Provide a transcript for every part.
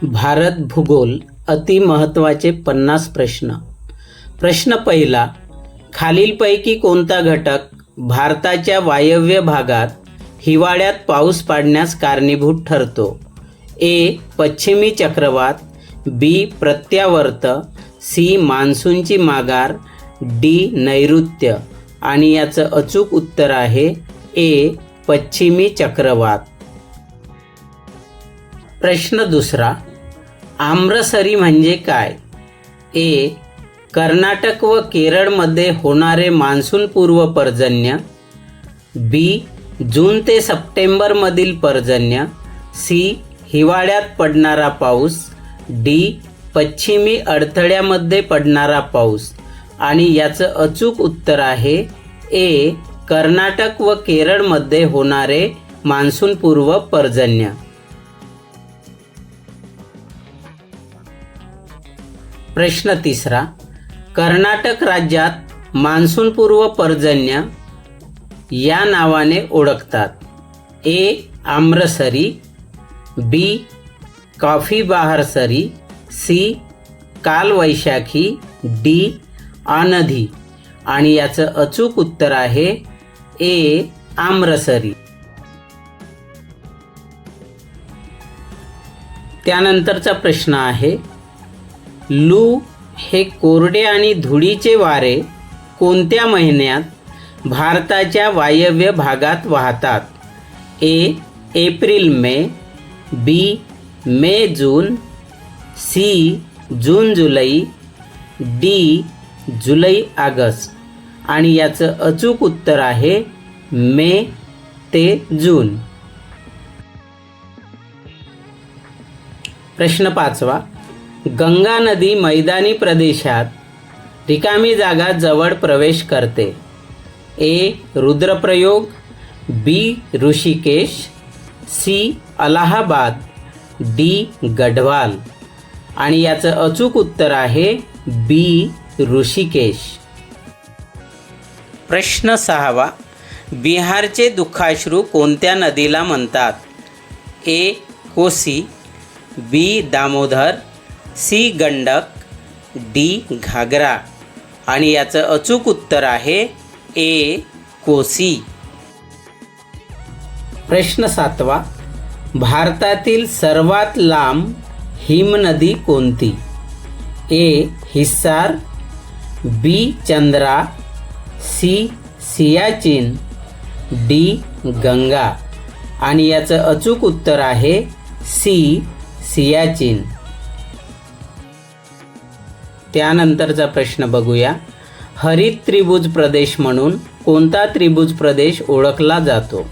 भारत भूगोल अति महत्त्वाचे 50 प्रश्न. प्रश्न पहिला, खालीलपैकी कोणता घटक भारताच्या वायव्य भागात हिवाळ्यात पाऊस पाडण्यास कारणीभूत ठरतो? ए. पश्चिमी चक्रवात, बी. प्रत्यावर्त, सी. मान्सूनची माघार, डी. नैऋत्य. आणि याचं अचूक उत्तर आहे ए. पश्चिमी चक्रवात. प्रश्न दुसरा, आम्रसरी म्हणजे काय? ए. कर्नाटक व केरळमध्ये होणारे मान्सूनपूर्व पर्जन्य, बी. जून ते सप्टेंबरमधील पर्जन्य, सी. हिवाळ्यात पडणारा पाऊस, डी. पश्चिमी अडथळ्यामध्ये पडणारा पाऊस. आणि याचं अचूक उत्तर आहे ए. कर्नाटक व केरळमध्ये होणारे मान्सूनपूर्व पर्जन्य. प्रश्न तिसरा, कर्नाटक राज्यात मान्सूनपूर्व पर्जन्य या नावाने ओळखतात? ए. आम्रसरी, बी. कॉफी बहार सरी, सी. कालवैशाखी, डी. आनधी. आणि याचं अचूक उत्तर आहे ए. आम्रसरी. त्यानंतरचा प्रश्न आहे, लू हे कोरडे आणि धुळीचे वारे कोणत्या महिन्यात भारताच्या वायव्य भागात वाहतात? ए. एप्रिल मे, बी. मे जून, सी. जून जुलै, डी. जुलै ऑगस्ट. आणि याचं अचूक उत्तर आहे मे ते जून. प्रश्न पाचवा, गंगा नदी मैदानी प्रदेशात रिकामी जागा जवळ प्रवेश करते? ए. रुद्रप्रयोग, बी. ऋषिकेश, सी. अलाहाबाद, डी. गढवाल. आणि याचं अचूक उत्तर आहे बी. ऋषिकेश. प्रश्न सहावा, बिहारचे दुःखाश्रू कोणत्या नदीला म्हणतात? ए. कोसी, बी. दामोदर, सी. गंडक, डी. घागरा. आणि याचं अचूक उत्तर आहे ए. कोसी. प्रश्न सातवा, भारतातील सर्वात लांब हिमनदी कोणती? ए. हिस्सार, बी. चंद्रा, सी. सियाचीन, डी. गंगा. आणि याचं अचूक उत्तर आहे सी. सियाचीन. त्यानंतरचा प्रश्न बघूया, हरित त्रिभुज प्रदेश म्हणून कोणता त्रिभुज प्रदेश ओळखला जातो?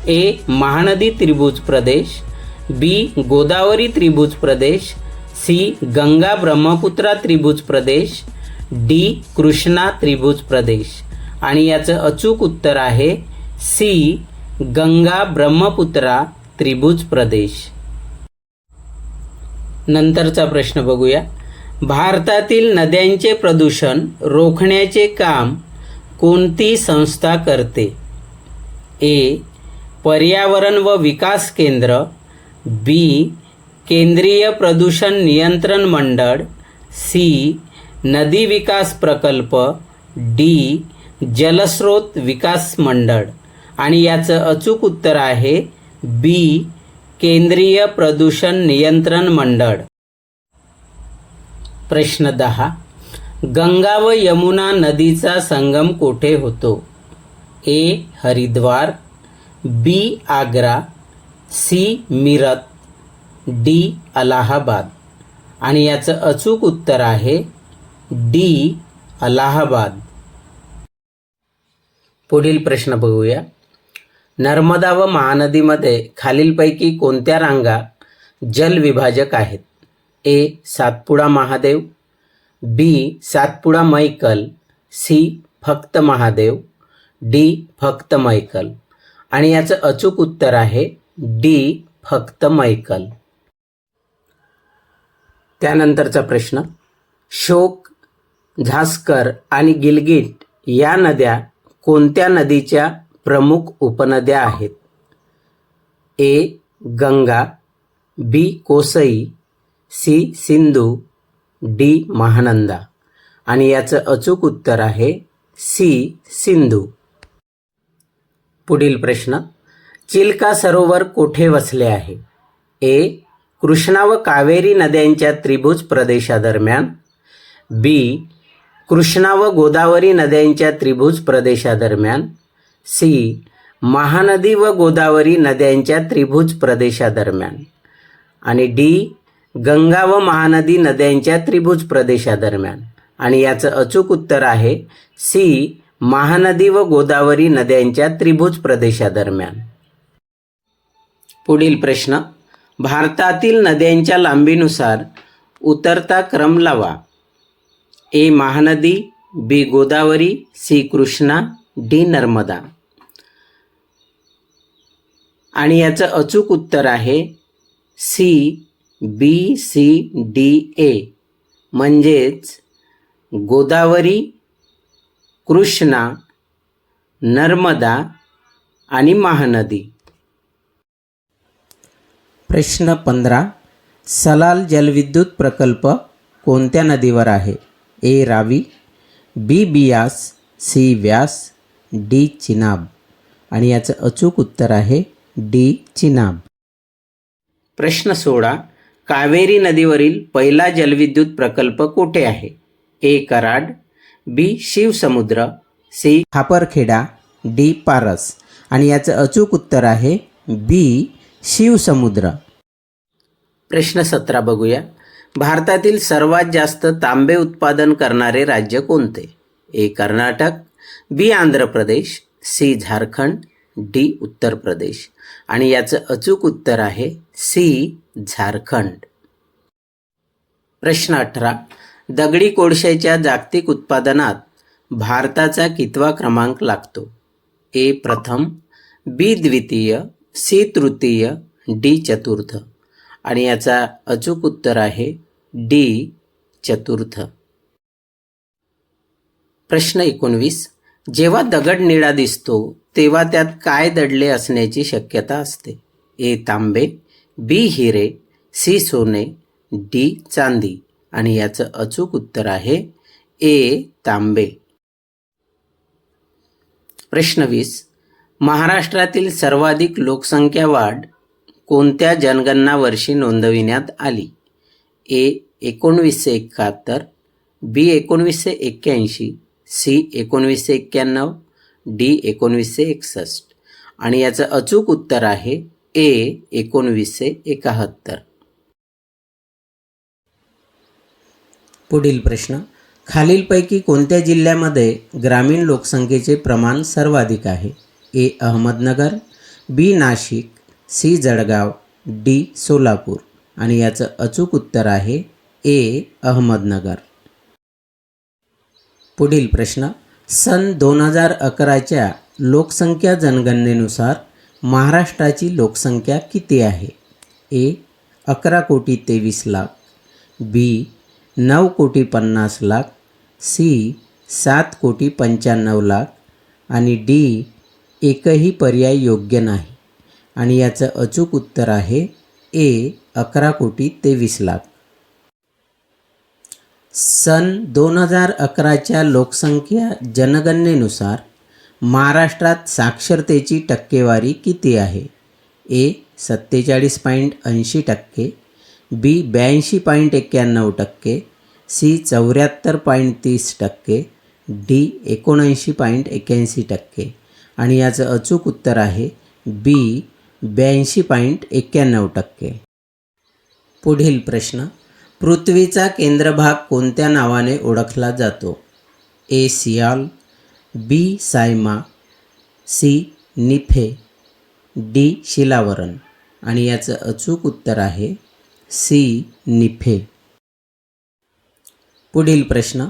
ए. महानदी त्रिभुज प्रदेश, बी. गोदावरी त्रिभुज प्रदेश, सी. गंगा ब्रह्मपुत्रा त्रिभुज प्रदेश, डी. कृष्णा त्रिभुज प्रदेश. आणि याचं अचूक उत्तर आहे सी. गंगा ब्रह्मपुत्रा त्रिभुज प्रदेश. नंतरचा प्रश्न बघूया, भारतातील नद्यांचे प्रदूषण रोखण्याचे काम कोणती संस्था करते? ए. पर्यावरण व विकास केंद्र, बी. केंद्रीय प्रदूषण नियंत्रण मंडळ, सी. नदी विकास प्रकल्प, डी. जलस्रोत विकास मंडळ. आणि याचं अचूक उत्तर आहे बी. केंद्रीय प्रदूषण नियंत्रण मंडळ. प्रश्न 10, गंगा व यमुना नदीचा संगम कोठे होतो? ए. हरिद्वार, बी. आग्रा, सी. मीरत, डी. अलाहाबाद. आणि याचं अचूक उत्तर आहे डी. अलाहाबाद. पुढील प्रश्न बघूया, नर्मदा व महानदीमध्ये खालीलपैकी कोणत्या रांगा जलविभाजक आहेत? ए. सातपुडा महादेव, बी. सातपुडा मैकल, सी. फक्त महादेव, डी. फक्त मैकल. आणि याचं अचूक उत्तर आहे डी. फक्त मैकल. त्यानंतरचा प्रश्न, शोक, झास्कर आणि गिलगिट या नद्या कोणत्या नदीच्या प्रमुख उपनद्या आहेत? A. Ganga, B. Kosai, C Sindhu, D Mahananda. आणि याचं अचूक उत्तर आहे सी सिंधू. पुढील प्रश्न, चिल्का सरोवर कोठे वसले आहे? ए कृष्णा व कावेरी नद्यांच्या त्रिभुज प्रदेशादरम्यान, बी कृष्णा व गोदावरी नद्यांच्या त्रिभुज प्रदेशादरम्यान, सी महानदी व गोदावरी नद्यांच्या त्रिभुज प्रदेशादरम्यान, आणि डी गंगा व महानदी नद्यांच्या त्रिभुज प्रदेशादरम्यान. आणि याचं अचूक उत्तर आहे सी महानदी व गोदावरी नद्यांच्या त्रिभुज प्रदेशादरम्यान. पुढील प्रश्न, भारतातील नद्यांच्या लांबीनुसार उतरता क्रम लावा. A Mahanadi, B Godavari, C Krishna, D Narmada. आणि याचं अचूक उत्तर आहे C B C D A, म्हणजेच गोदावरी, कृष्णा, नर्मदा आणि महानदी. प्रश्न 15, सलाल जलविद्युत प्रकल्प कोणत्या नदीवर आहे? ए रावी, बी बियास, सी व्यास, डी चिनाब. आणि याचं अचूक उत्तर आहे डी चिनाब. प्रश्न 16, कावेरी नदीवरील पहिला जलविद्युत प्रकल्प कोठे आहे? ए कराड, बी शिवसमुद्र, सी खापरखेडा, डी पारस. आणि याचं अचूक उत्तर आहे बी शिवसमुद्र. प्रश्न 17 बघूया. भारतातील सर्वात जास्त तांबे उत्पादन करणारे राज्य कोणते? ए कर्नाटक, बी आंध्र प्रदेश, सी झारखंड, डी उत्तर प्रदेश. आणि याचं अचूक उत्तर आहे सी झारखंड. प्रश्न 18, दगडी कोळशाच्या जागतिक उत्पादनात भारताचा कितवा क्रमांक लागतो? ए प्रथम, बी द्वितीय, सी तृतीय, डी चतुर्थ. आणि याचा अचूक उत्तर आहे डी चतुर्थ. प्रश्न 19, जेव्हा दगड निळा दिसतो तेव्हा त्यात काय दडले असण्याची शक्यता असते? ए तांबे, बी हिरे, सी सोने, डी चांदी. आणि याचं अचूक उत्तर आहे ए तांबे. प्रश्न 20, महाराष्ट्रातील सर्वाधिक लोकसंख्या वाढ कोणत्या जनगणना वर्षी नोंदविण्यात आली? ए 1971, बी 1981, सी 1991, डी 1961. आणि याचं अचूक उत्तर आहे ए 1971. पुढील प्रश्न, खालीलपैकी कोणत्या जिल्ह्यामध्ये ग्रामीण लोकसंख्येचे प्रमाण सर्वाधिक आहे? ए अहमदनगर, बी नाशिक, सी जळगाव, डी सोलापूर. आणि याचं अचूक उत्तर आहे ए अहमदनगर. पुढील प्रश्न, सन 2011च्या लोकसंख्या जनगणनेनुसार महाराष्ट्राची लोकसंख्या किती आहे? ए 11,23,00,000, बी 9,50,00,000, सी 7,95,00,000 आणि डी एकही पर्याय योग्य नाही. आणि याचं अचूक उत्तर आहे ए 11,23,00,000. सन 2011च्या लोकसंख्या जनगणनेनुसार महाराष्ट्रात साक्षरतेची टक्केवारी किती आहे? ए 47.80%, बी 82.91%, सी 74.30%, डी 79.81%. आणि याचं अचूक उत्तर आहे बी 82.91%. पुढील प्रश्न, पृथ्वीचा केंद्रभाग कोणत्या नावाने ओळखला जातो? ए सियाल, बी सायमा, सी निफे, डी शिलावरण. आणि याचं अचूक उत्तर आहे सी निफे. पुढील प्रश्न,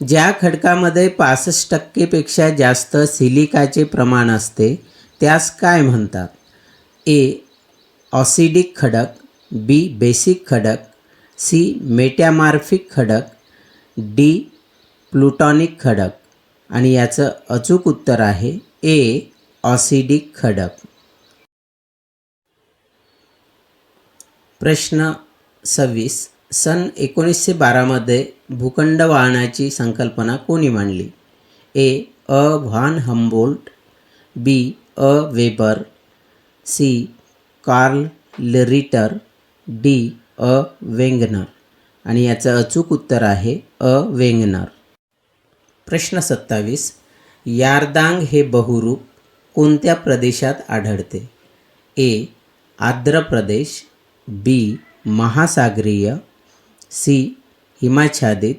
ज्या खडकामध्ये 65% जास्त सिलिकाचे प्रमाण असते त्यास काय म्हणतात? ए ऑसिडिक खडक, बी बेसिक खडक, सी मेटॅमॉर्फिक खडक, डी प्लुटॉनिक खडक. आणि याचं अचूक उत्तर आहे ए ऑसिडिक खडक. प्रश्न 26, सन 1912मध्ये भूखंड वाहनाची संकल्पना कोणी मांडली? A. Von Humboldt, B. Weber, C. Carl Ritter, D. Wegener. आणि याचं अचूक उत्तर आहे वेंगनर. प्रश्न 27. यारदांग हे बहुरूप कोणत्या प्रदेशात आढळते? ए. आंध्र प्रदेश, बी. महासागरीय, सी. हिमाच्छादित,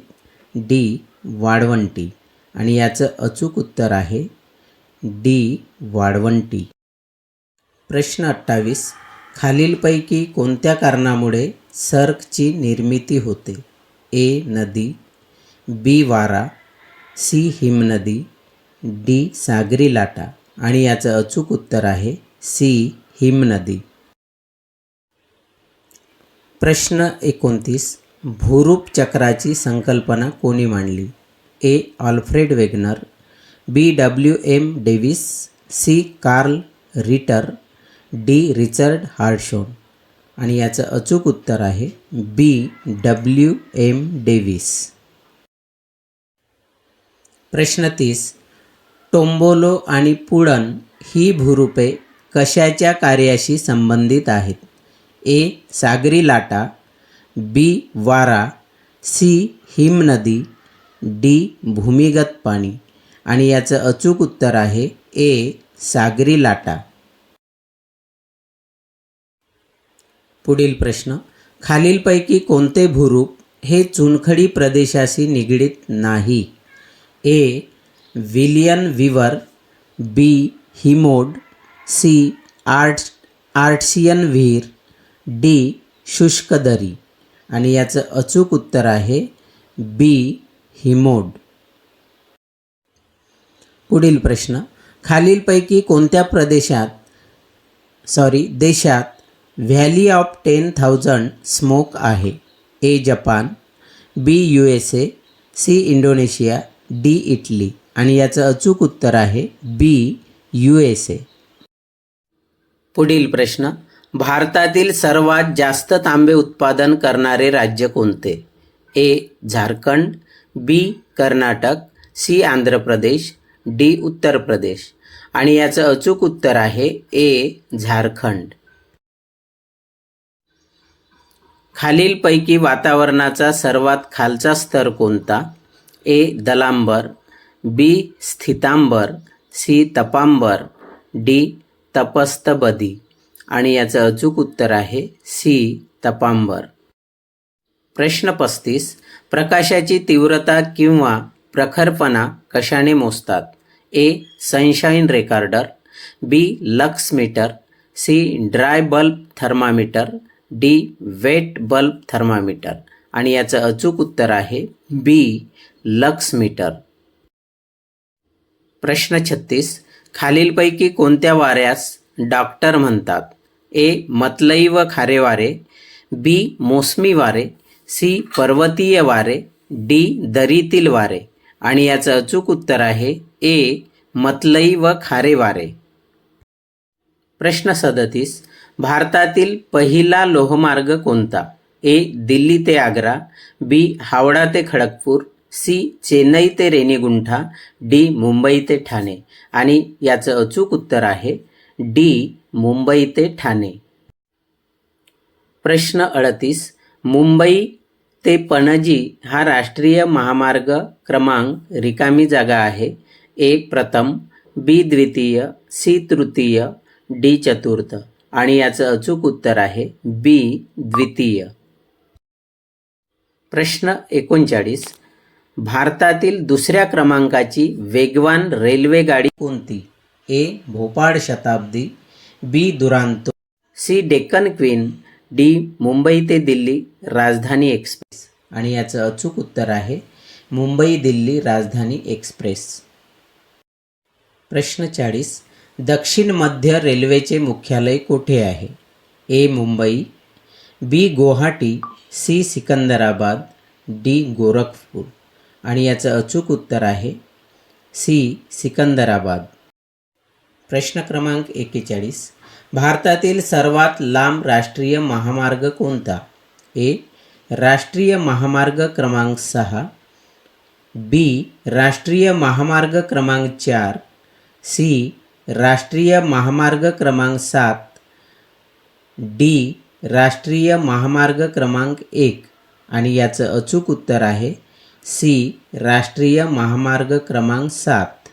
डी. वाळवंटी. आणि याचं अचूक उत्तर आहे डी. वाळवंटी. प्रश्न 28. खालीलपैकी कोणत्या कारणामुळे सर्कची निर्मिती होते? ए. नदी, बी. वारा, सी. हिमनदी, डी. सागरी लाटा. आणि याचं अचूक उत्तर आहे सी. हिमनदी. प्रश्न 29. भूरूप चक्राची संकल्पना कोणी मांडली? A. Alfred Wegener, B. W.M. Davis, C. Carl Ritter, D. Richard Hartshorne. आणि याचं अचूक उत्तर आहे बी. W.M. डेव्हिस. प्रश्न 30. टोम्बोलो आणि पुळण ही भूरूपे कशाच्या कार्याशी संबंधित आहेत? ए. सागरी लाटा, बी. वारा, सी. हिमनदी, डी. भूमिगत पाणी. आणि याचं अचूक उत्तर आहे ए. सागरी लाटा. पुढील प्रश्न. खालीलपैकी कोणते भूरूप हे चुनखडी प्रदेशाशी निगडीत नाही? ए. विलियन विवर, बी. हिमोड, सी. आर्ट्सियन विहीर, डी. शुष्क दरी. आणि याचं अचूक उत्तर आहे बी. हिमोड. पुढील प्रश्न. खालीलपैकी कोणत्या देशात व्हॅली ऑफ 10,000 स्मोक आहे? A. Japan, B. USA, C. Indonesia, D. Italy. आणि याचं अचूक उत्तर आहे बी. USA. पुढील प्रश्न. भारतातील सर्वात जास्त तांबे उत्पादन करणारे राज्य कोणते? ए. झारखंड, बी. कर्नाटक, सी. आंध्र प्रदेश, डी. उत्तर प्रदेश. आणि याचं अचूक उत्तर आहे ए. झारखंड. खालीलपैकी वातावरणाचा सर्वात खालचा स्तर कोणता? ए. दलांबर, बी. स्थितांबर, सी. तपांबर, डी. तपस्थ बदी. आणि याचं अचूक उत्तर आहे सी. तपांबर. प्रश्न 35. प्रकाशाची तीव्रता किंवा प्रखरपणा कशाने मोजतात? A. Sunshine recorder, B. Lux meter, C. Dry bulb thermometer, D. Wet bulb thermometer. आणि याचं अचूक उत्तर आहे बी. Lux metre. प्रश्न 36. खालीलपैकी कोणत्या वाऱ्यास डॉक्टर म्हणतात? ए. मतलई व खारे वारे, बी. मोसमी वारे, सी. पर्वतीय वारे, डी. दरीतील वारे. आणि याचं अचूक उत्तर आहे ए. मतलई व खारे वारे. प्रश्न 37. भारतातील पहिला लोहमार्ग कोणता? ए. दिल्ली ते आग्रा, बी. हावडा ते खडगपूर, सी. चेन्नई ते रेनीगुंठा, डी. मुंबई ते ठाणे. आणि याचं अचूक उत्तर आहे डी. मुंबई ते ठाणे. प्रश्न 38. मुंबई ते पणजी हा राष्ट्रीय महामार्ग क्रमांक रिकामी जागा आहे. ए. प्रथम, बी. द्वितीय, सी. तृतीय, डी. चतुर्थ. आणि याचं अचूक उत्तर आहे बी. द्वितीय. प्रश्न 39. भारतातील दुसऱ्या क्रमांकाची वेगवान रेल्वे गाडी कोणती? A. Bhopal Shatabdi, B. Duronto, C. Deccan queen, D. Mumbai ते दिल्ली राजधानी एक्सप्रेस. आणि याचं अचूक उत्तर आहे मुंबई दिल्ली राजधानी एक्सप्रेस. प्रश्न 40. दक्षिण मध्य रेल्वेचे मुख्यालय कुठे आहे? ए. मुंबई, बी. गुवाहाटी, सी. सिकंदराबाद, डी. गोरखपूर. आणि याचं अचूक उत्तर आहे सी. सिकंदराबाद. प्रश्न क्रमांक 41. भारतातील सर्वात लांब राष्ट्रीय महामार्ग कोणता? ए. राष्ट्रीय महामार्ग क्रमांक 6, बी राष्ट्रीय महामार्ग क्रमांक 4, सी राष्ट्रीय महामार्ग क्रमांक 7, डी राष्ट्रीय महामार्ग क्रमांक 1 आणि याचं अचूक उत्तर आहे सी राष्ट्रीय महामार्ग क्रमांक 7.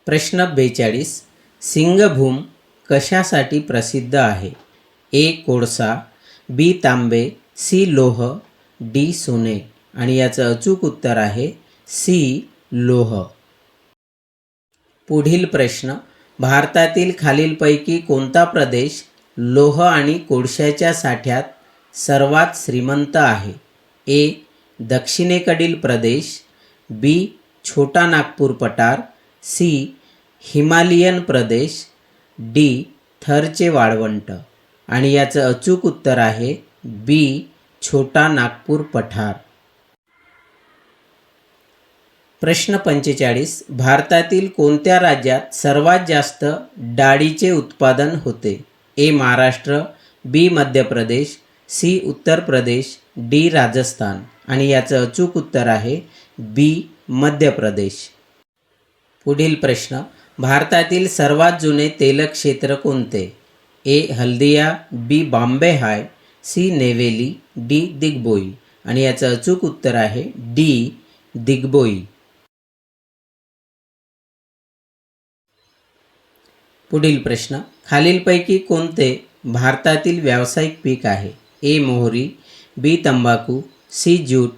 प्रश्न 42. सिंगभूम कशासाठी प्रसिद्ध आहे? ए कोळसा, बी तांबे, सी लोह, डी सोने आणि याचं अचूक उत्तर आहे सी लोह. पुढील प्रश्न, भारतातील खालीलपैकी कोणता प्रदेश लोह आणि कोळशाच्या साठ्यात सर्वात श्रीमंत आहे? ए दक्षिणेकडील प्रदेश, बी छोटा नागपूर पठार, सी हिमालयन प्रदेश, डी थरचे वाळवंट आणि याचं अचूक उत्तर आहे बी छोटा नागपूर पठार. प्रश्न 45. भारतातील कोणत्या राज्यात सर्वात जास्त डाळीचे उत्पादन होते? ए महाराष्ट्र, बी मध्य प्रदेश, सी उत्तर प्रदेश, डी राजस्थान आणि याचं अचूक उत्तर आहे बी मध्य प्रदेश. पुढील प्रश्न, भारतातील सर्वात जुने तेलक्षेत्र कोणते? ए हल्दिया, बी बॉम्बे हाय, सी नेवेली, डी दिग्बोई आणि याचं अचूक उत्तर आहे डी दिग्बोई. पुढील प्रश्न, खालीलपैकी कोणते भारतातील व्यावसायिक पीक आहे? ए मोहरी, बी तंबाखू, सी ज्यूट,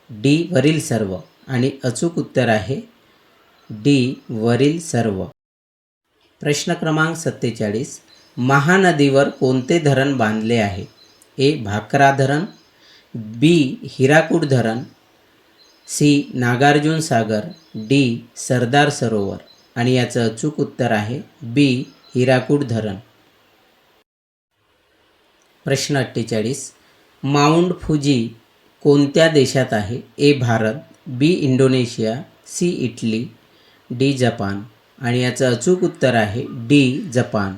डी वरील सर्व आणि अचूक उत्तर आहे डी वरील सर्व. प्रश्न क्रमांक 47. महानदीवर कोणते धरण बांधले आहे? ए भाकरा धरण, बी हिराकूड धरण, सी नागार्जुन सागर, डी सरदार सरोवर आणि याचं अचूक उत्तर आहे बी हिराकूड धरण. प्रश्न 48. माउंट फुजी कोणत्या देशात आहे? A Bharat, B Indonesia, C Italy, D Japan आणि याचं अचूक उत्तर आहे डी जपान.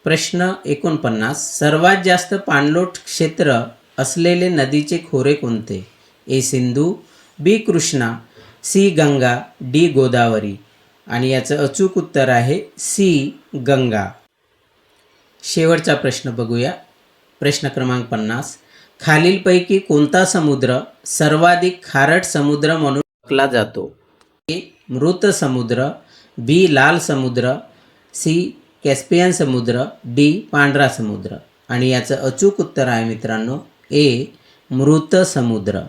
प्रश्न 49. सर्वात जास्त पाणलोट क्षेत्र असलेले नदीचे खोरे कोणते? ए सिंधू, बी कृष्णा, सी गंगा, डी गोदावरी आणि याचं अचूक उत्तर आहे सी गंगा. शेवटचा प्रश्न बघूया. प्रश्न क्रमांक 50. खालीलपैकी कोणता समुद्र सर्वाधिक खारट समुद्र म्हणून ओळखला जातो? ए मृत समुद्र, बी लाल समुद्र, सी कॅस्पियन समुद्र, डी पांढरा समुद्र आणि याचं अचूक उत्तर आहे मित्रांनो ए मृत समुद्र.